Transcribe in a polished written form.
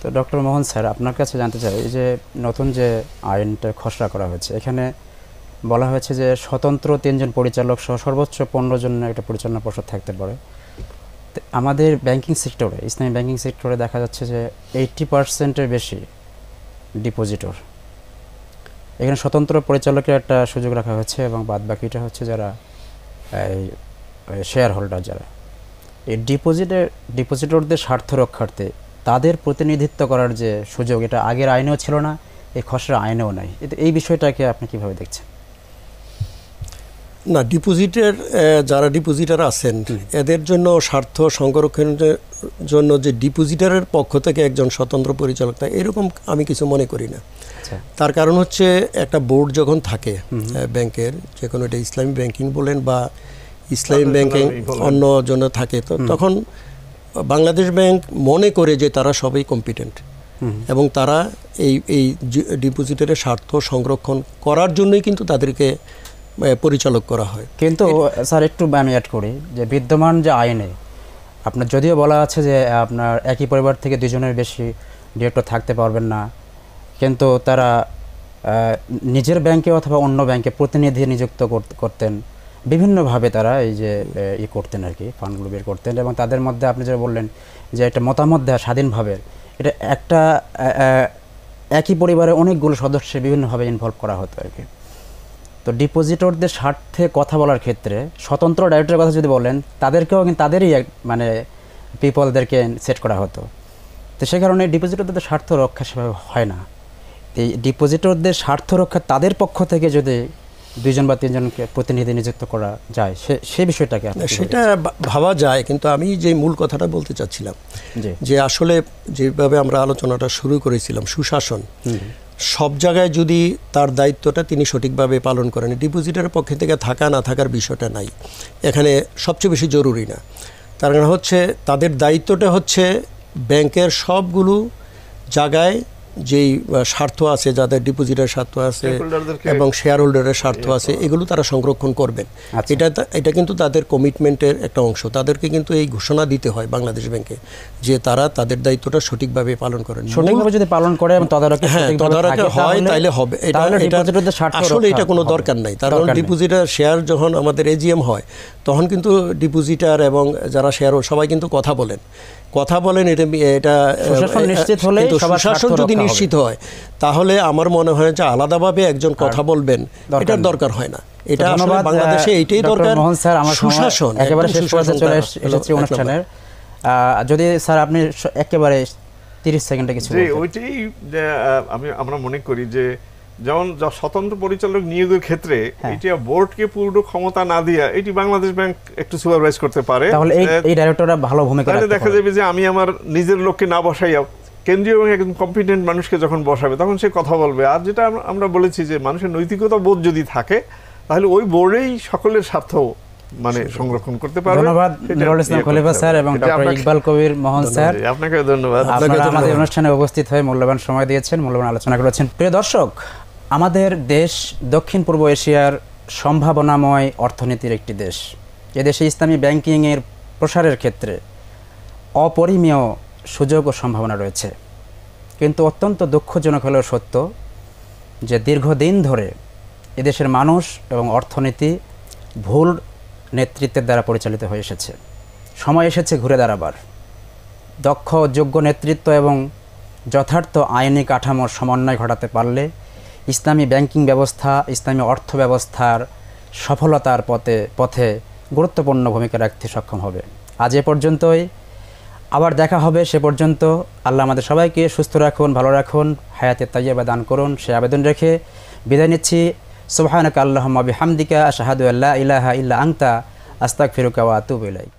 তো ডক্টর মোহন স্যার, আপনার কাছে জানতে চাই, এই যে নতুন যে আইনটা খসড়া করা হয়েছে, এখানে বলা হয়েছে যে স্বতন্ত্র 3 জন পরিচালক সহ সর্বোচ্চ 15 জন একটা পরিচালনা পর্ষদ থাকতে পারে। আমাদের ব্যাংকিং সেক্টরে, ইসলামী ব্যাংকিং সেক্টরে দেখা যাচ্ছে যে 80%-এর বেশি ডিপোজিটর। এখানে স্বতন্ত্র পরিচালকের একটা সুযোগ রাখা হচ্ছে এবং বাদ বাকিটা হচ্ছে যারা এই শেয়ার হোল্ডার, যারা এই ডিপোজিটরদের স্বার্থ রক্ষার্থে তাদের প্রতিনিধিত্ব করার যে সুযোগ, এটা আগের আইনেও ছিল না, এই খসড়া আইনেও নাই। এই বিষয়টাকে আপনি কিভাবে দেখছেন? না, যারা ডিপোজিটার আছেন এদের জন্য স্বার্থ সংরক্ষণের জন্য যে ডিপোজিটারের পক্ষ থেকে একজন স্বতন্ত্র পরিচালক থাকে, এরকম আমি কিছু মনে করি না। তার কারণ হচ্ছে একটা বোর্ড যখন থাকে ব্যাংকের, যে কোনো এটা ইসলামী ব্যাংকিং বলেন বা ইসলামী ব্যাংকিং অন্য জন্য থাকে, তো তখন বাংলাদেশ ব্যাংক মনে করে যে তারা সবাই কম্পিটেন্ট এবং তারা এই ডিপোজিটারের স্বার্থ সংরক্ষণ করার জন্যই কিন্তু তাদেরকে পরিচালক করা হয়। কিন্তু স্যার, একটু আমি অ্যাড করি যে বিদ্যমান যে আইনে আপনার যদিও বলা আছে যে আপনার একই পরিবার থেকে 2 জনের বেশি ডিরেক্টর থাকতে পারবেন না, কিন্তু তারা নিজের ব্যাংকে অথবা অন্য ব্যাংকে প্রতিনিধি নিযুক্ত করতেন, বিভিন্নভাবে তারা এই যে করতেন আর কি, ফান্ডগুলো বের করতেন, এবং তাদের মধ্যে আপনি যে বললেন যে একটা মতামত দেওয়া স্বাধীনভাবে, এটা একটা একই পরিবারে অনেকগুলো সদস্য বিভিন্নভাবে ইনভলভ করা হতো আর কি। তো ডিপোজিটরদের স্বার্থে কথা বলার ক্ষেত্রে স্বতন্ত্র ডাইরেক্টরের কথা যদি বলেন, তাদেরকেও কিন্তু তাদেরই মানে পিপলদেরকে সেট করা হতো। তো সেই কারণে ডিপোজিটরদের স্বার্থ রক্ষা সেভাবে হয় না। এই ডিপোজিটরদের স্বার্থ রক্ষা তাদের পক্ষ থেকে যদি 2 জন বা 3 জনকে প্রতিনিধি নিযুক্ত করা যায়, সে বিষয়টাকে সেটা ভাবা যায়, কিন্তু আমি যে মূল কথাটা বলতে চাচ্ছিলাম যে আসলে যেভাবে আমরা আলোচনাটা শুরু করেছিলাম, সুশাসন সব জায়গায় যদি তার দায়িত্বটা তিনি সঠিকভাবে পালন করেন, ডিপোজিটারের পক্ষে থেকে থাকা না থাকার বিষয়টা নাই, এখানে সবচেয়ে বেশি জরুরি না। তার কারণ হচ্ছে তাদের দায়িত্বটা হচ্ছে ব্যাংকের সবগুলো জায়গায় যেই স্বার্থ আছে, যাদের ডিপোজিটের স্বার্থ আছে এবং শেয়ার হোল্ডারের স্বার্থ আছে, এগুলো তারা সংরক্ষণ করবেন। এটা কিন্তু তাদের কমিটমেন্টের একটা অংশ। তাদেরকে কিন্তু এই ঘোষণা দিতে হয় বাংলাদেশ ব্যাংকে যে তারা তাদের দায়িত্বটা সঠিকভাবে পালন করেন। সঠিকভাবে যদি পালন করে এবং তদারকি হয় তাহলে হবে। আসলে এটা কোনো দরকার নাই। কারণ ডিপোজিটার শেয়ার যখন আমাদের এজিএম হয়, তখন কিন্তু ডিপোজিটার এবং যারা শেয়ার সবাই কিন্তু কথা বলেন। এটা সুশাসন যদি নিশ্চিত হয়, তাহলে আমার মনে হয় যে আলাদাভাবে একজন কথা বলবেন এটার দরকার হয় না। এটা আসলে বাংলাদেশে এইটাই দরকার, সুশাসন। একেবারে শেষ পর্যায়ে চলে এসেছি অনুষ্ঠানের। যদি স্যার আপনি একেবারে 30 সেকেন্ডে কিছু বলতেন। ওইটাই আমরা মনে করি যে যেমন স্বতন্ত্র পরিচালক নিয়োগের ক্ষেত্রে এটা বোর্ডকে পূর্ণ ক্ষমতা না দিয়া এটি বাংলাদেশ ব্যাংক একটু সুপারভাইজ করতে পারে, তাহলে এই ডাইরেক্টররা ভালো ভূমিকা রাখতে পারে। দেখা যাবে যে আমি আমার নিজের লোককে না বসাইয়া কেন্দ্রীয় এবং একজন কম্পিটেন্ট মানুষকে যখন বসাবে, তখন সে কথা বলবে। আর যেটা আমরা বলেছি যে মানুষের নৈতিকতা বোধ যদি থাকে, তাহলে ওই বোর্ডেই সকলের স্বার্থ মানে সংরক্ষণ করতে পারবে। ধন্যবাদ নুরুল ইসলাম খলিফা স্যার এবং ডক্টর ইকবাল কবির মোহন স্যার, আপনাকে ধন্যবাদ। আপনারা আমাদের অনুষ্ঠানে উপস্থিত হয়ে মূল্যবান সময় দিয়েছেন, মূল্যবান আলোচনা করেছেন। প্রিয় দর্শক, আমাদের দেশ দক্ষিণ পূর্ব এশিয়ার সম্ভাবনাময় অর্থনীতির একটি দেশ। এদেশে ইসলামী ব্যাংকিংয়ের প্রসারের ক্ষেত্রে অপরিমেয় সুযোগ ও সম্ভাবনা রয়েছে, কিন্তু অত্যন্ত দুঃখজনক হলেও সত্য যে দীর্ঘদিন ধরে এদেশের মানুষ এবং অর্থনীতি ভুল নেতৃত্বের দ্বারা পরিচালিত হয়ে এসেছে। সময় এসেছে ঘুরে দাঁড়াবার। দক্ষ যোগ্য নেতৃত্ব এবং যথার্থ আইনি কাঠামোর সমন্বয় ঘটাতে পারলে ইসলামী ব্যাংকিং ব্যবস্থা, ইসলামী অর্থ ব্যবস্থার সফলতার পথে গুরুত্বপূর্ণ ভূমিকা রাখতে সক্ষম হবে। আজ এ পর্যন্তই, আবার দেখা হবে। সে পর্যন্ত আল্লাহ আমাদের সবাইকে সুস্থ রাখুন, ভালো রাখুন, হায়াতে তাইয়্যিবা দান করুন, সে আবেদন রেখে বিদায় নিচ্ছি। সুবহানাকা আল্লাহুম্মা বিহামদিকা আশহাদু আল্লা ইলাহা ইল্লা আনতা আস্তাগফিরুকা ওয়া আতুবু ইলাইক।